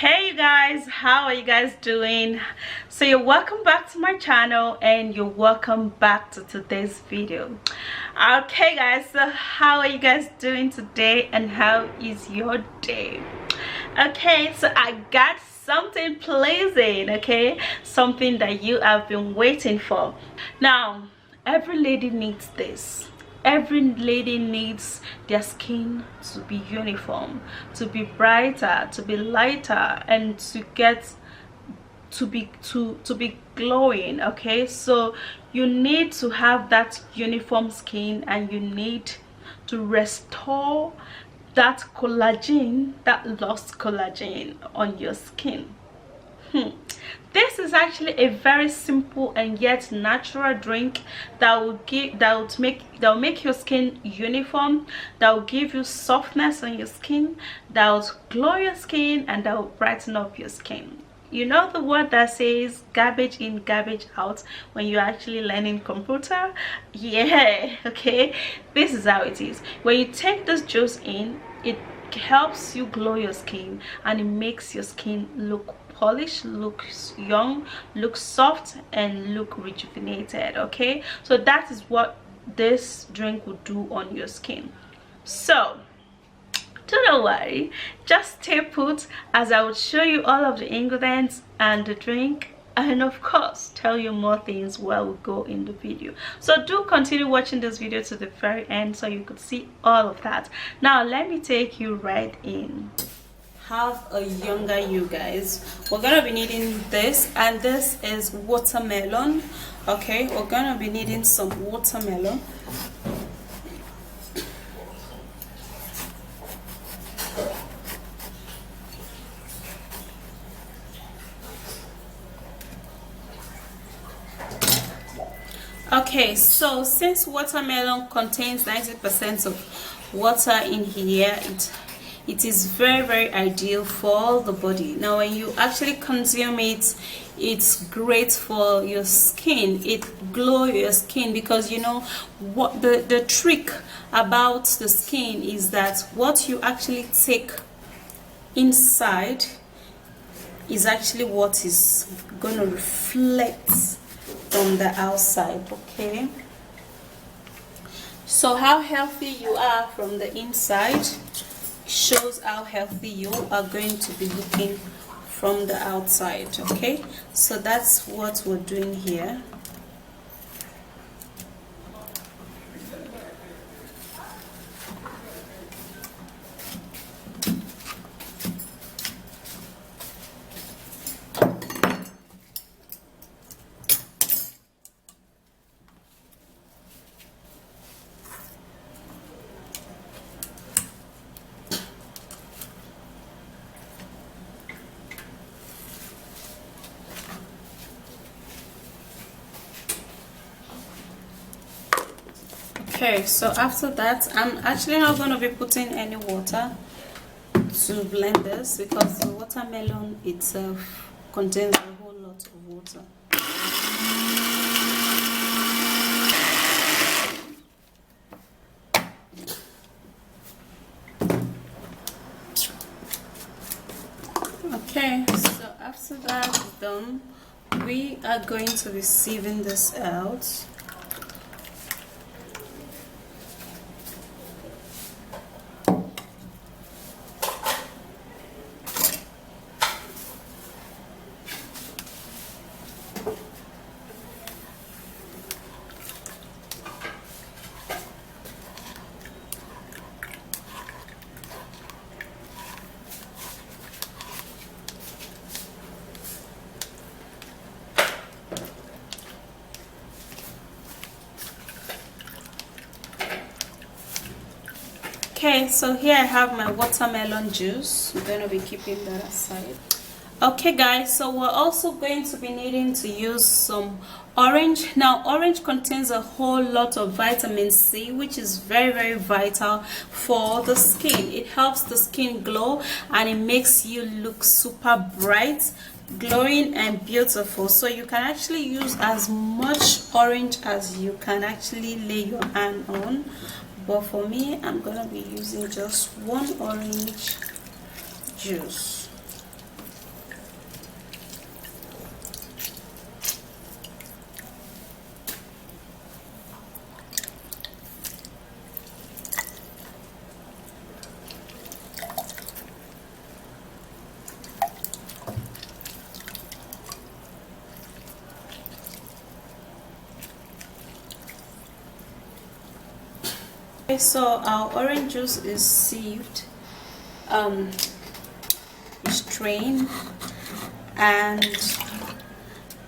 Hey you guys, how are you guys doing? So you're welcome back to my channel and you're welcome back to today's video. Okay guys, so how are you guys doing today and how is your day? Okay, so I got something pleasing, okay, something that you have been waiting for. Now every lady needs this. Every lady needs their skin to be uniform, to be brighter, to be lighter, and to get to be glowing. Okay, so you need to have that uniform skin, and you need to restore that collagen, that lost collagen on your skin. This is actually a very simple and yet natural drink that will make your skin uniform, that will give you softness on your skin, that will glow your skin, and that will brighten up your skin. You know the word that says garbage in, garbage out when you're actually learning computer? Yeah, okay, this is how it is. When you take this juice in, it helps you glow your skin, and it makes your skin look polished, looks young, looks soft, and look rejuvenated. Okay, so that is what this drink will do on your skin. So don't worry, just stay put as I will show you all of the ingredients and the drink, and of course tell you more things while we go in the video. So do continue watching this video to the very end so you could see all of that. Now let me take you right in. Have a younger you guys, we're gonna be needing this, and this is watermelon. Okay, we're gonna be needing some watermelon. Okay, so since watermelon contains 90% of water in here, it is very ideal for the body. Now when you actually consume it, it's great for your skin. It glows your skin, because you know what the trick about the skin is that what you actually take inside is actually what is going to reflect from the outside. Okay, so how healthy you are from the inside shows how healthy you are going to be looking from the outside. Okay, so that's what we're doing here. Okay, so after that, I'm actually not going to be putting any water to blend this, because the watermelon itself contains a whole lot of water. Okay, so after that is done, we are going to be sieving this out. Okay, so here I have my watermelon juice. I'm going to be keeping that aside. Okay guys, so we're also going to be needing to use some orange. Now orange contains a whole lot of vitamin C, which is very vital for the skin. It helps the skin glow, and it makes you look super bright, glowing, and beautiful. So you can actually use as much orange as you can actually lay your hand on, but for me I'm gonna be using just one orange juice. Okay, so our orange juice is sieved, strained, and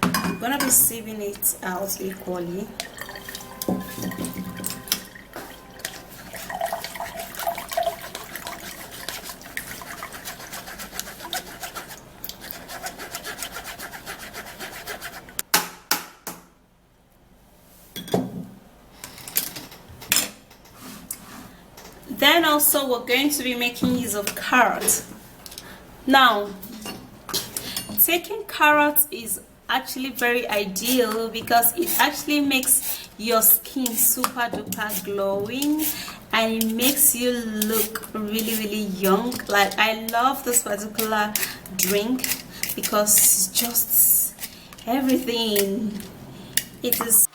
I'm gonna be sieving it out equally. Then also we're going to be making use of carrot. Now, taking carrot is actually very ideal because it actually makes your skin super duper glowing and it makes you look really young. Like, I love this particular drink because it's just everything. It is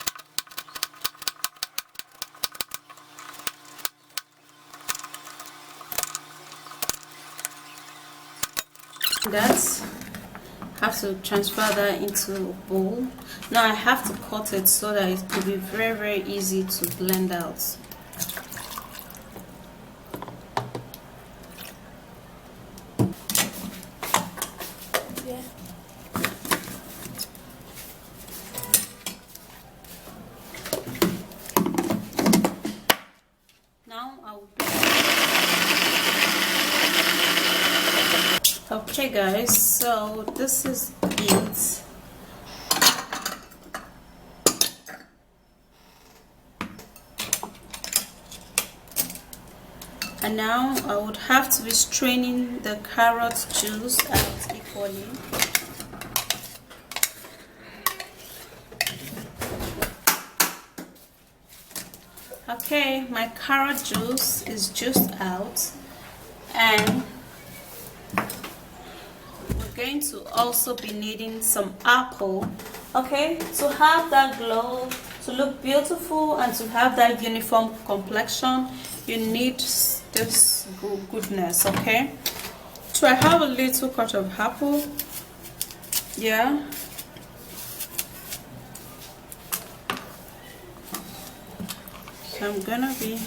that. Have to transfer that into a bowl. Now I have to cut it so that it could be very easy to blend out. Yeah. Now I'll Okay guys, so this is it. And now I would have to be straining the carrot juice out equally. Okay, my carrot juice is juiced out, and going to also be needing some apple. Okay, to have that glow, to look beautiful, and to have that uniform complexion, you need this goodness. Okay, so I have a little cut of apple. Yeah, so I'm gonna be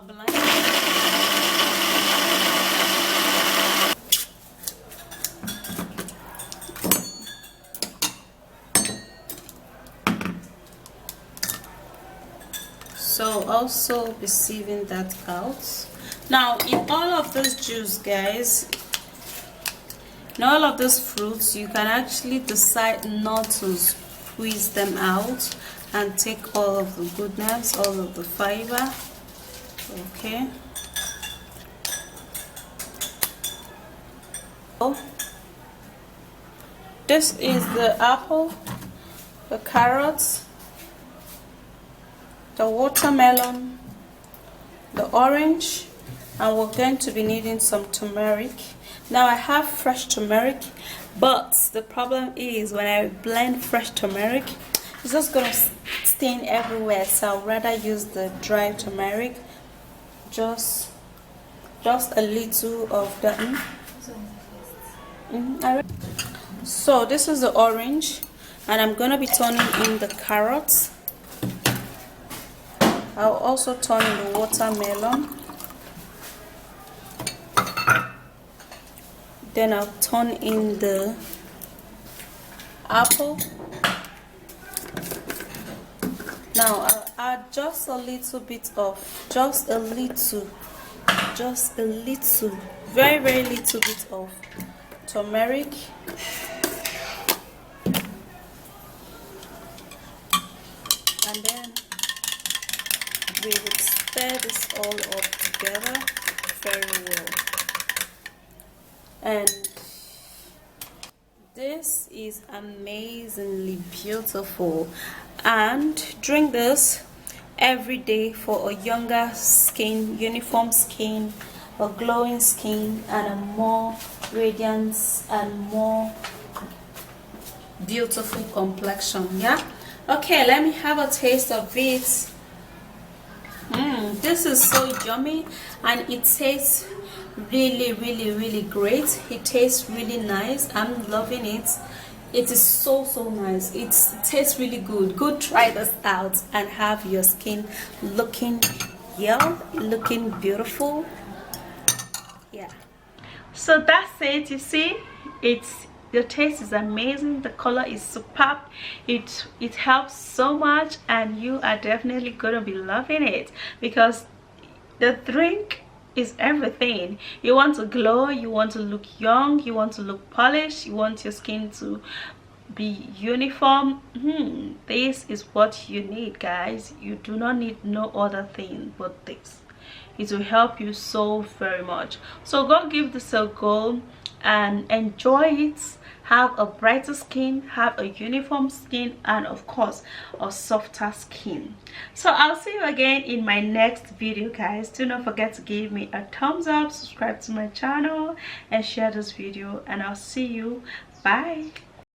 blend. So also be sieving that out. Now in all of this juice, guys, in all of these fruits, you can actually decide not to squeeze them out and take all of the goodness, all of the fiber. Okay, this is the apple, the carrots, the watermelon, the orange, and we're going to be needing some turmeric. Now I have fresh turmeric, but the problem is when I blend fresh turmeric, it's just gonna stain everywhere, so I'd rather use the dry turmeric. Just a little of that. So this is the orange, and I'm gonna be turning in the carrots. I'll also turn in the watermelon. Then I'll turn in the apple. Now I'll add just a little bit of, very little bit of turmeric. And then we would stir this all up together very well. And this is amazingly beautiful, and drink this every day for a younger skin, uniform skin, a glowing skin, and a more radiant and more beautiful complexion. Yeah, okay, let me have a taste of it. This is so yummy, and it tastes really great. It tastes really nice. I'm loving it. It is so nice. It tastes really good. Go try this out and have your skin looking young, looking beautiful. Yeah, so that's it. You see, it's the taste is amazing, the color is superb, it helps so much, and you are definitely gonna be loving it, because the drink is everything. You want to glow, you want to look young, you want to look polished, you want your skin to be uniform. This is what you need, guys. You do not need no other thing but this. It will help you so very much. So go give this a go and enjoy it. Have a brighter skin, have a uniform skin, and of course a softer skin. So I'll see you again in my next video, guys. Do not forget to give me a thumbs up, subscribe to my channel, and share this video, and I'll see you. Bye.